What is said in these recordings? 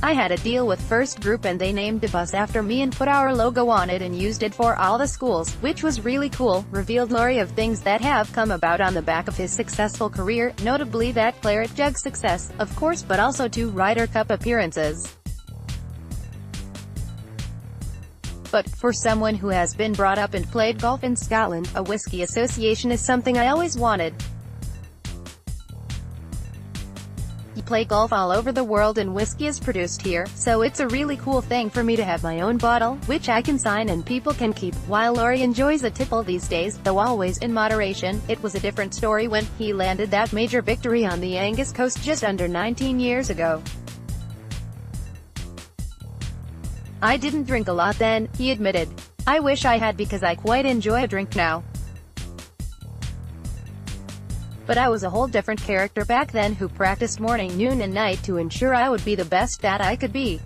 I had a deal with First Group and they named the bus after me and put our logo on it and used it for all the schools, which was really cool," revealed Lawrie of things that have come about on the back of his successful career, notably that Claret Jug success, of course, but also 2 Ryder Cup appearances. But, for someone who has been brought up and played golf in Scotland, a whisky association is something I always wanted. You play golf all over the world and whiskey is produced here, so it's a really cool thing for me to have my own bottle, which I can sign and people can keep. While Lawrie enjoys a tipple these days, though always in moderation, it was a different story when he landed that major victory on the Angus coast just under 19 years ago. "I didn't drink a lot then," he admitted. "I wish I had because I quite enjoy a drink now. But I was a whole different character back then who practiced morning, noon and night to ensure I would be the best that I could be.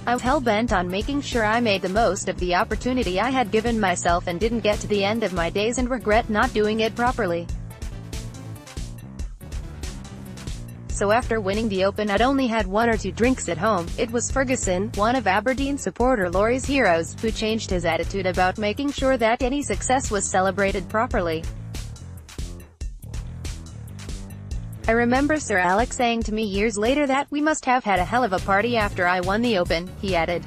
I was hell-bent on making sure I made the most of the opportunity I had given myself and didn't get to the end of my days and regret not doing it properly. So after winning the Open I'd only had 1 or 2 drinks at home." It was Ferguson, one of Aberdeen supporter Lawrie's heroes, who changed his attitude about making sure that any success was celebrated properly. "I remember Sir Alex saying to me years later that we must have had a hell of a party after I won the Open," he added.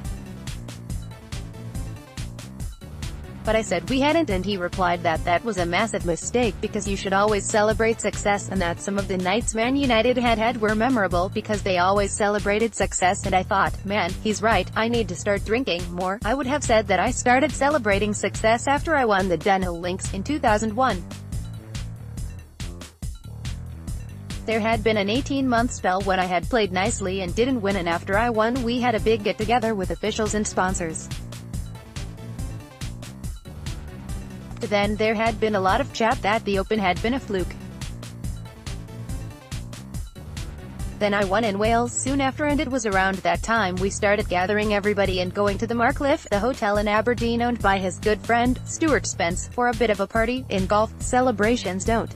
"But I said we hadn't and he replied that that was a massive mistake because you should always celebrate success and that some of the nights Man United had were memorable because they always celebrated success and I thought, man, he's right, I need to start drinking more." I would have said that I started celebrating success after I won the Dunhill Links in 2001. There had been an 18-month spell when I had played nicely and didn't win and after I won we had a big get-together with officials and sponsors. Then there had been a lot of chat that the Open had been a fluke. Then I won in Wales soon after and it was around that time we started gathering everybody and going to the Marcliffe, the hotel in Aberdeen owned by his good friend, Stuart Spence, for a bit of a party. In golf, celebrations don't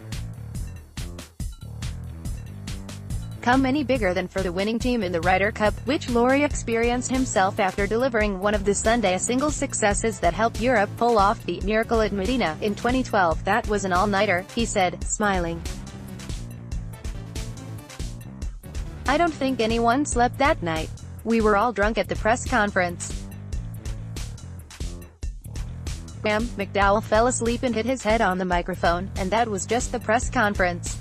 come any bigger than for the winning team in the Ryder Cup, which Lawrie experienced himself after delivering one of the Sunday singles successes that helped Europe pull off the miracle at Medina in 2012. "That was an all-nighter," he said, smiling. "I don't think anyone slept that night. We were all drunk at the press conference. Graham McDowell fell asleep and hit his head on the microphone, and that was just the press conference.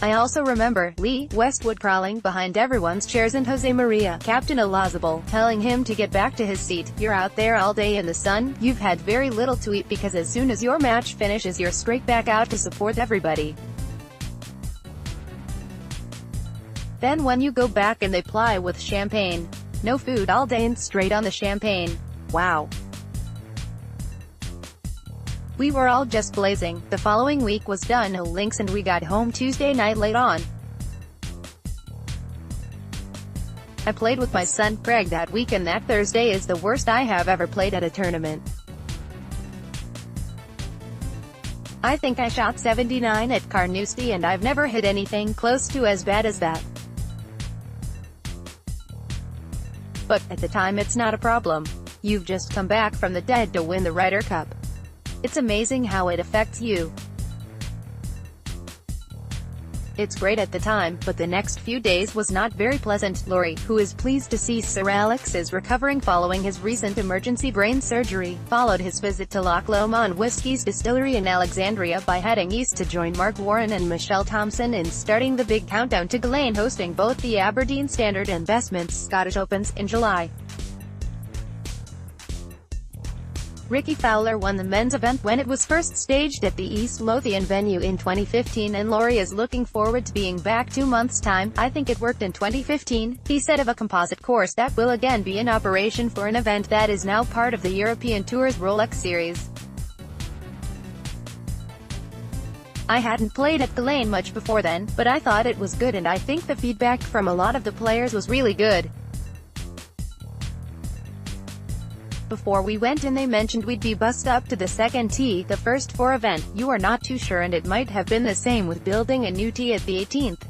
I also remember Lee Westwood crawling behind everyone's chairs and Jose Maria, Captain Olazabal, telling him to get back to his seat. You're out there all day in the sun, you've had very little to eat because as soon as your match finishes you're straight back out to support everybody. Then when you go back and they ply with champagne. No food all day and straight on the champagne. Wow. We were all just blazing. The following week was Dunhill Links and we got home Tuesday night late on. I played with my son, Craig, that week and that Thursday is the worst I have ever played at a tournament. I think I shot 79 at Carnoustie and I've never hit anything close to as bad as that. But, at the time it's not a problem. You've just come back from the dead to win the Ryder Cup. It's amazing how it affects you. It's great at the time, but the next few days was not very pleasant." Lawrie, who is pleased to see Sir Alex is recovering following his recent emergency brain surgery, followed his visit to Loch Lomond Whiskey's distillery in Alexandria by heading east to join Mark Warren and Michelle Thompson in starting the big countdown to Gillane, hosting both the Aberdeen Standard and Bestmont Scottish Opens in July. Ricky Fowler won the men's event when it was first staged at the East Lothian venue in 2015 and Lawrie is looking forward to being back 2 months' time. "I think it worked in 2015, he said of a composite course that will again be in operation for an event that is now part of the European Tour's Rolex Series. I hadn't played at Gillane much before then, but I thought it was good and I think the feedback from a lot of the players was really good. before we went and they mentioned we'd be bussed up to the second tee, the first for event. You are not too sure, and it might have been the same with building a new tee at the 18th.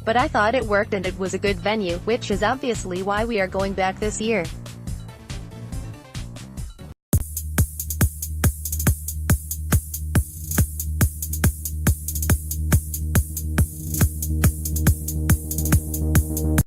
But I thought it worked and it was a good venue, which is obviously why we are going back this year.